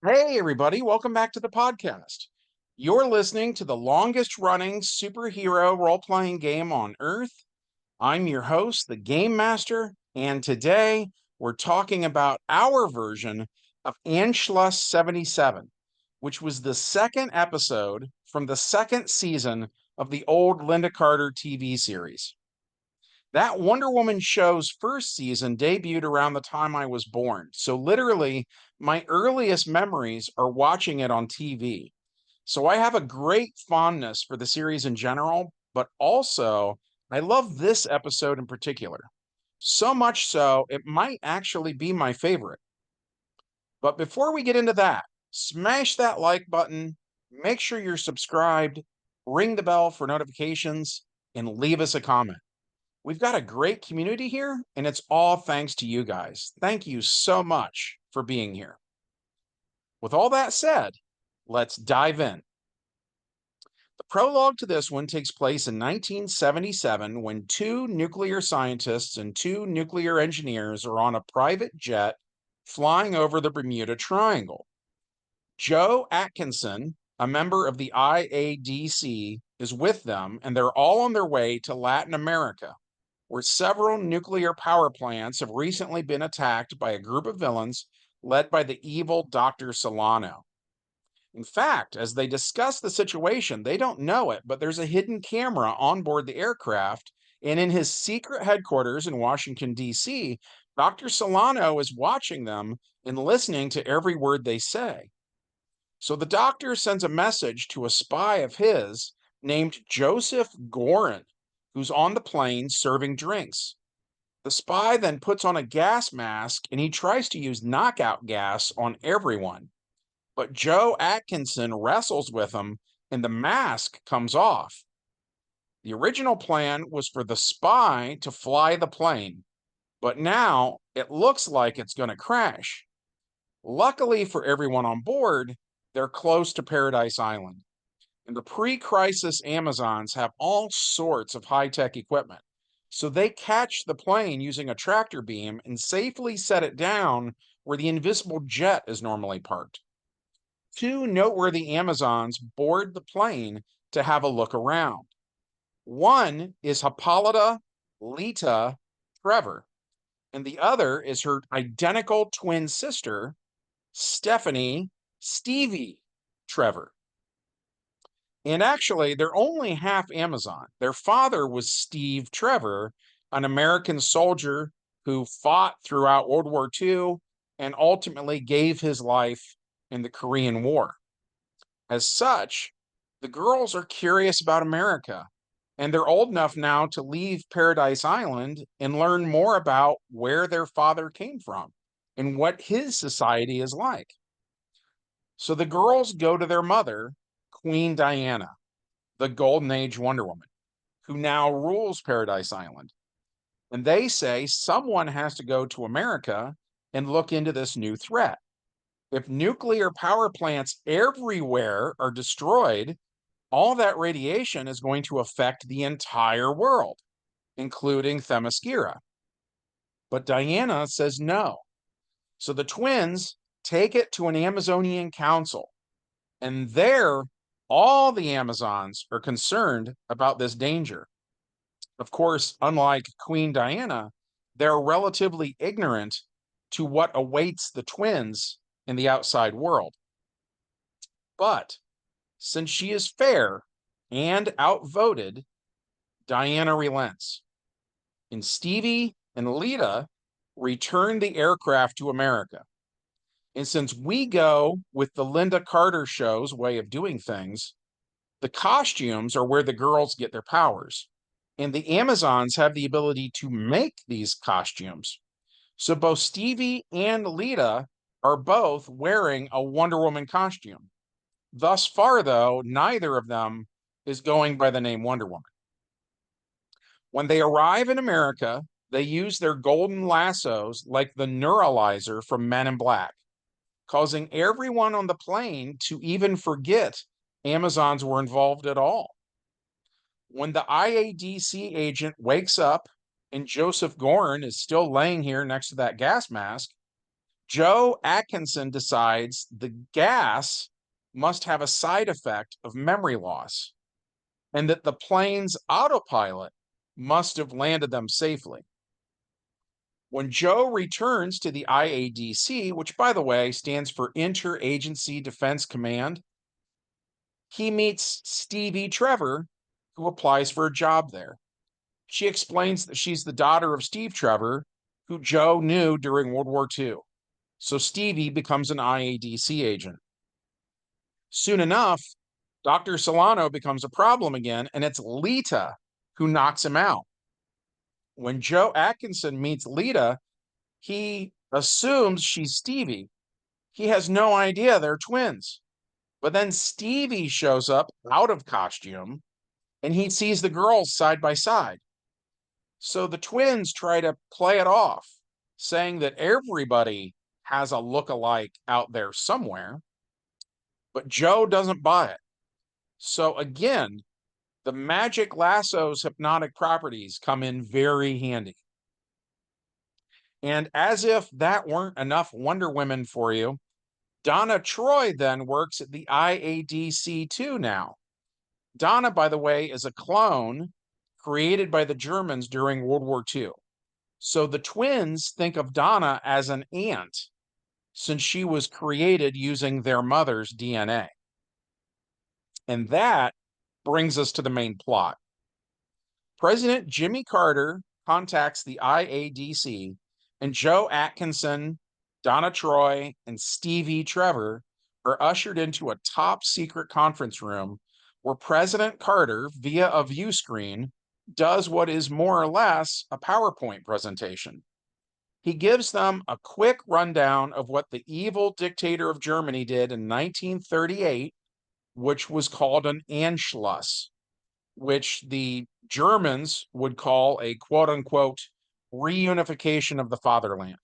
Hey, everybody, welcome back to the podcast. You're listening to the longest running superhero role playing game on Earth. I'm your host, the Game Master, and today we're talking about our version of Anschluss 77, which was the second episode from the second season of the old Linda Carter TV series. That Wonder Woman show's first season debuted around the time I was born. So, literally, my earliest memories are watching it on TV. So, I have a great fondness for the series in general, but also I love this episode in particular. So much so, it might actually be my favorite. But before we get into that, smash that like button, make sure you're subscribed, ring the bell for notifications, and leave us a comment. We've got a great community here, and it's all thanks to you guys. Thank you so much for being here. With all that said, let's dive in. The prologue to this one takes place in 1977 when two nuclear scientists and two nuclear engineers are on a private jet flying over the Bermuda Triangle. Joe Atkinson, a member of the IADC, is with them, and they're all on their way to Latin America, where several nuclear power plants have recently been attacked by a group of villains led by the evil Dr. Solano. In fact, as they discuss the situation, they don't know it, but there's a hidden camera on board the aircraft, and in his secret headquarters in Washington, D.C., Dr. Solano is watching them and listening to every word they say. So the doctor sends a message to a spy of his named Joseph Gorin, who's on the plane serving drinks. The spy then puts on a gas mask and he tries to use knockout gas on everyone. But Joe Atkinson wrestles with him and the mask comes off. The original plan was for the spy to fly the plane, but now it looks like it's going to crash. Luckily for everyone on board, they're close to Paradise Island. And the pre crisis Amazons have all sorts of high tech equipment. So they catch the plane using a tractor beam and safely set it down where the invisible jet is normally parked. Two noteworthy Amazons board the plane to have a look around. One is Hippolyta, Lyta, Trevor, and the other is her identical twin sister, Stephanie, Stevie, Trevor. And actually, they're only half Amazon. Their father was Steve Trevor, an American soldier who fought throughout World War II and ultimately gave his life in the Korean War. As such, the girls are curious about America, and they're old enough now to leave Paradise Island and learn more about where their father came from and what his society is like. So the girls go to their mother, Queen Diana, the Golden Age Wonder Woman, who now rules Paradise Island. And they say someone has to go to America and look into this new threat. If nuclear power plants everywhere are destroyed, all that radiation is going to affect the entire world, including Themyscira. But Diana says no. So the twins take it to an Amazonian council, and there, all the Amazons are concerned about this danger. Of course, unlike Queen Diana, they're relatively ignorant to what awaits the twins in the outside world. But since she is fair and outvoted, Diana relents. And Stevie and Lyta return the aircraft to America. And since we go with the Linda Carter show's way of doing things, the costumes are where the girls get their powers. And the Amazons have the ability to make these costumes. So both Stevie and Lyta are both wearing a Wonder Woman costume. Thus far, though, neither of them is going by the name Wonder Woman. When they arrive in America, they use their golden lassos like the neuralizer from Men in Black, causing everyone on the plane to even forget Amazons were involved at all. When the IADC agent wakes up and Joseph Gorin is still laying here next to that gas mask, Joe Atkinson decides the gas must have a side effect of memory loss and that the plane's autopilot must have landed them safely. When Joe returns to the IADC, which by the way stands for Interagency Defense Command, he meets Stevie Trevor, who applies for a job there. She explains that she's the daughter of Steve Trevor, who Joe knew during World War II. So Stevie becomes an IADC agent. Soon enough, Dr. Solano becomes a problem again, and it's Lyta who knocks him out. When Joe Atkinson meets Lyta, he assumes she's Stevie. He has no idea they're twins. But then Stevie shows up out of costume, and he sees the girls side by side. So the twins try to play it off, saying that everybody has a look-alike out there somewhere, but Joe doesn't buy it. So again, the magic lasso's hypnotic properties come in very handy. And as if that weren't enough Wonder Women for you, Donna Troy then works at the IADC too now. Donna, by the way, is a clone created by the Germans during World War II. So the twins think of Donna as an aunt since she was created using their mother's DNA. And that brings us to the main plot. President Jimmy Carter contacts the IADC, and Joe Atkinson, Donna Troy, and Stevie Trevor are ushered into a top secret conference room where President Carter, via a view screen, does what is more or less a PowerPoint presentation. He gives them a quick rundown of what the evil dictator of Germany did in 1938, which was called an Anschluss, which the Germans would call a quote-unquote reunification of the fatherland.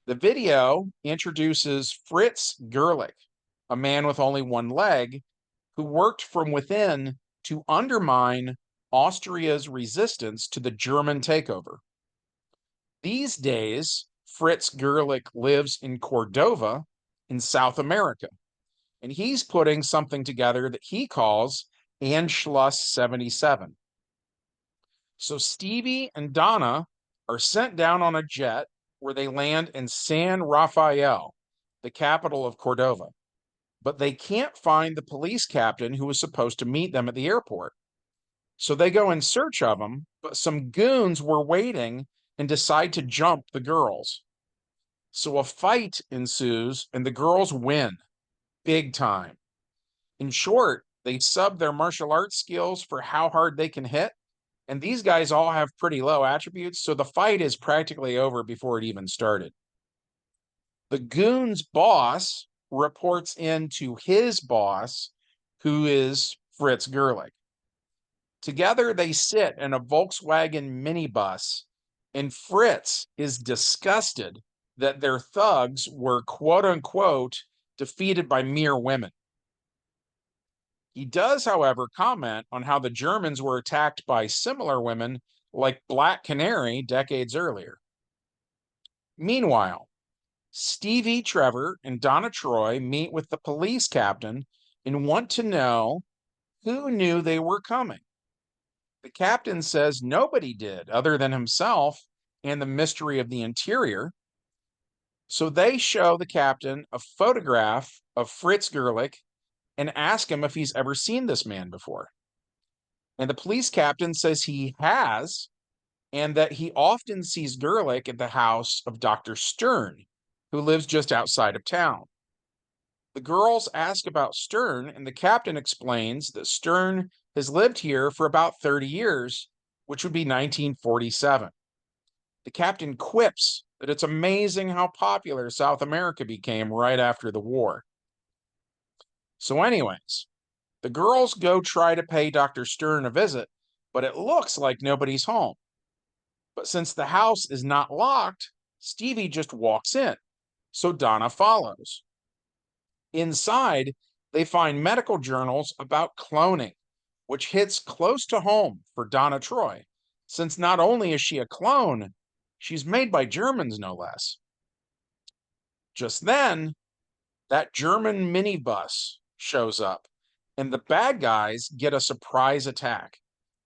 The video introduces Fritz Gerlich, a man with only one leg, who worked from within to undermine Austria's resistance to the German takeover. These days, Fritz Gerlich lives in Cordova in South America, and he's putting something together that he calls Anschluss 77. So Stevie and Donna are sent down on a jet where they land in San Rafael, the capital of Cordova. But they can't find the police captain who was supposed to meet them at the airport. So they go in search of him, but some goons were waiting and decide to jump the girls. So a fight ensues and the girls win, big time. In short, they sub their martial arts skills for how hard they can hit, and these guys all have pretty low attributes, so the fight is practically over before it even started. The goon's boss reports in to his boss, who is Fritz Gerlich. Together, they sit in a Volkswagen minibus, and Fritz is disgusted that their thugs were quote-unquote defeated by mere women. He does, however, comment on how the Germans were attacked by similar women like Black Canary decades earlier. Meanwhile, Stevie Trevor and Donna Troy meet with the police captain and want to know who knew they were coming. The captain says nobody did other than himself and the mystery of the interior. So they show the captain a photograph of Fritz Gerlich and ask him if he's ever seen this man before. And the police captain says he has, and that he often sees Gerlich at the house of Dr. Stern, who lives just outside of town. The girls ask about Stern, and the captain explains that Stern has lived here for about 30 years, which would be 1947. The captain quips that it's amazing how popular South America became right after the war. So anyways, the girls go try to pay Dr. Stern a visit, but it looks like nobody's home. But since the house is not locked, Stevie just walks in, so Donna follows. Inside, they find medical journals about cloning, which hits close to home for Donna Troy, since not only is she a clone, she's made by Germans no less. Just then, that German minibus shows up, and the bad guys get a surprise attack,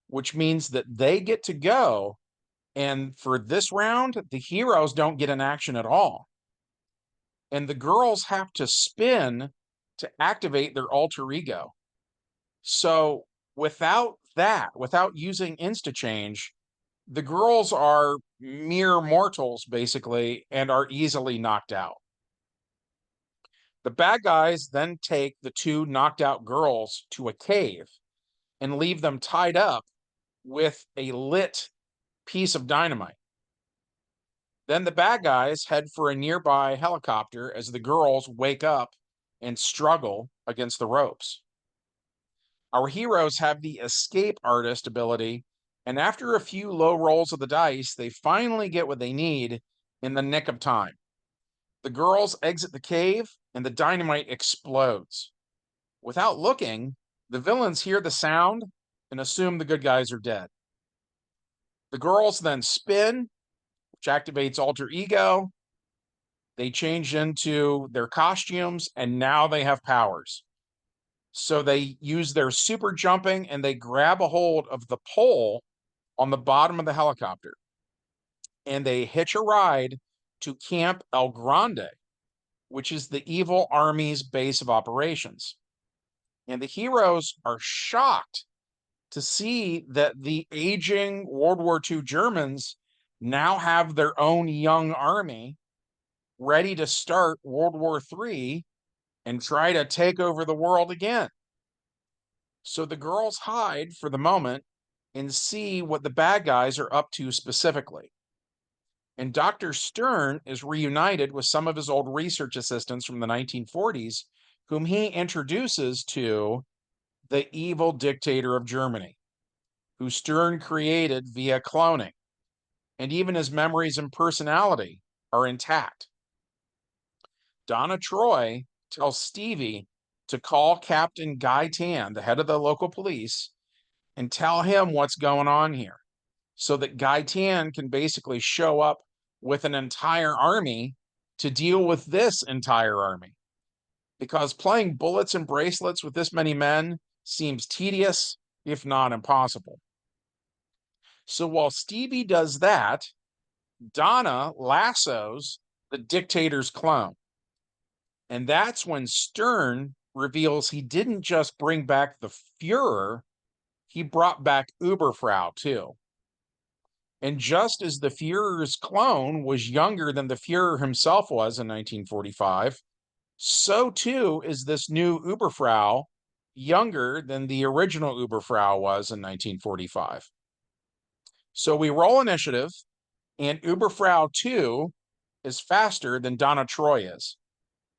which means that they get to go. And for this round, the heroes don't get an action at all. And the girls have to spin to activate their alter ego. So without that, without using insta-change, the girls are mere mortals, basically, and are easily knocked out. The bad guys then take the two knocked out girls to a cave and leave them tied up with a lit piece of dynamite. Then the bad guys head for a nearby helicopter as the girls wake up and struggle against the ropes. Our heroes have the escape artist ability, and after a few low rolls of the dice, they finally get what they need in the nick of time. The girls exit the cave, and the dynamite explodes. Without looking, the villains hear the sound and assume the good guys are dead. The girls then spin, which activates alter ego. They change into their costumes, and now they have powers. So they use their super jumping and they grab a hold of the pole on the bottom of the helicopter. And they hitch a ride to Camp El Grande, which is the evil army's base of operations. And the heroes are shocked to see that the aging World War II Germans now have their own young army ready to start World War III and try to take over the world again. So the girls hide for the moment and see what the bad guys are up to specifically. And Dr. Stern is reunited with some of his old research assistants from the 1940s, whom he introduces to the evil dictator of Germany, who Stern created via cloning. And even his memories and personality are intact. Donna Troy tells Stevie to call Captain Guy Tan, the head of the local police, and tell him what's going on here, so that Guy Tan can basically show up with an entire army to deal with this entire army. Because playing bullets and bracelets with this many men seems tedious, if not impossible. So while Stevie does that, Donna lassos the dictator's clone. And that's when Stern reveals he didn't just bring back the Fuhrer, he brought back Uberfrau too. And just as the Fuhrer's clone was younger than the Fuhrer himself was in 1945, so too is this new Uberfrau younger than the original Uberfrau was in 1945. So we roll initiative, and Uberfrau 2 is faster than Donna Troy is.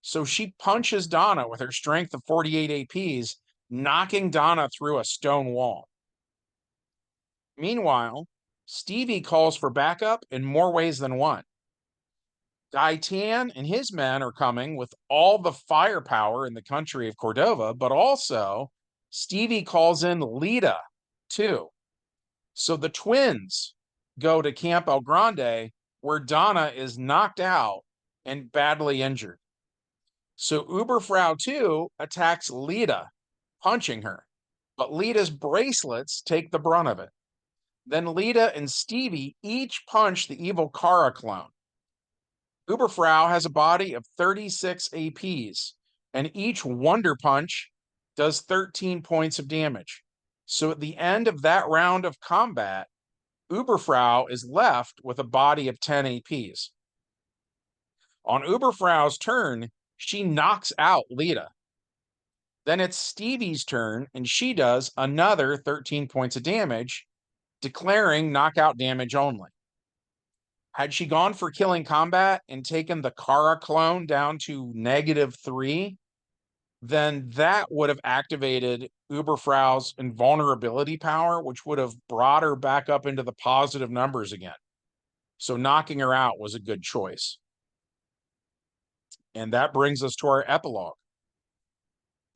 So she punches Donna with her strength of 48 APs, knocking Donna through a stone wall. Meanwhile, Stevie calls for backup in more ways than one. Guy Tan and his men are coming with all the firepower in the country of Cordova, but also Stevie calls in Lyta too. So the twins go to Camp El Grande, where Donna is knocked out and badly injured. So Uberfrau 2 attacks Lyta, punching her, but Lyta's bracelets take the brunt of it. Then Lyta and Stevie each punch the evil Kara clone. Uberfrau has a body of 36 APs, and each Wonder Punch does 13 points of damage. So at the end of that round of combat, Uberfrau is left with a body of 10 APs. On Uberfrau's turn, she knocks out Lyta. Then it's Stevie's turn, and she does another 13 points of damage, declaring knockout damage only. Had she gone for killing combat and taken the Kara clone down to -3, then that would have activated Uberfrau's invulnerability power, which would have brought her back up into the positive numbers again. So knocking her out was a good choice. And that brings us to our epilogue.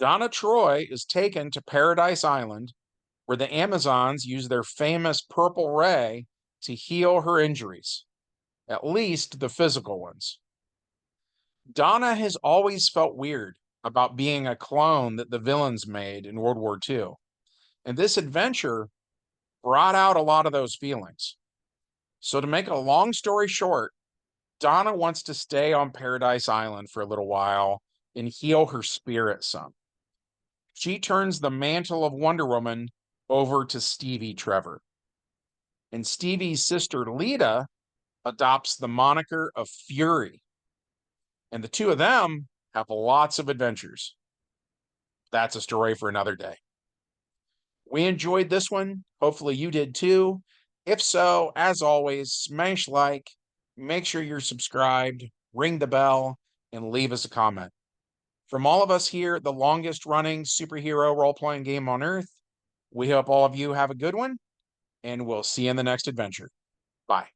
Donna Troy is taken to Paradise Island, where the Amazons use their famous purple ray to heal her injuries, at least the physical ones. Donna has always felt weird about being a clone that the villains made in World War II. And this adventure brought out a lot of those feelings. So, to make a long story short, Donna wants to stay on Paradise Island for a little while and heal her spirit some. She turns the mantle of Wonder Woman over to Stevie Trevor. And Stevie's sister Lyta adopts the moniker of Fury. And the two of them have lots of adventures. That's a story for another day. We enjoyed this one. Hopefully you did too. If so, as always, smash like, make sure you're subscribed, ring the bell, and leave us a comment. From all of us here at the longest running superhero role-playing game on Earth, we hope all of you have a good one, and we'll see you in the next adventure. Bye.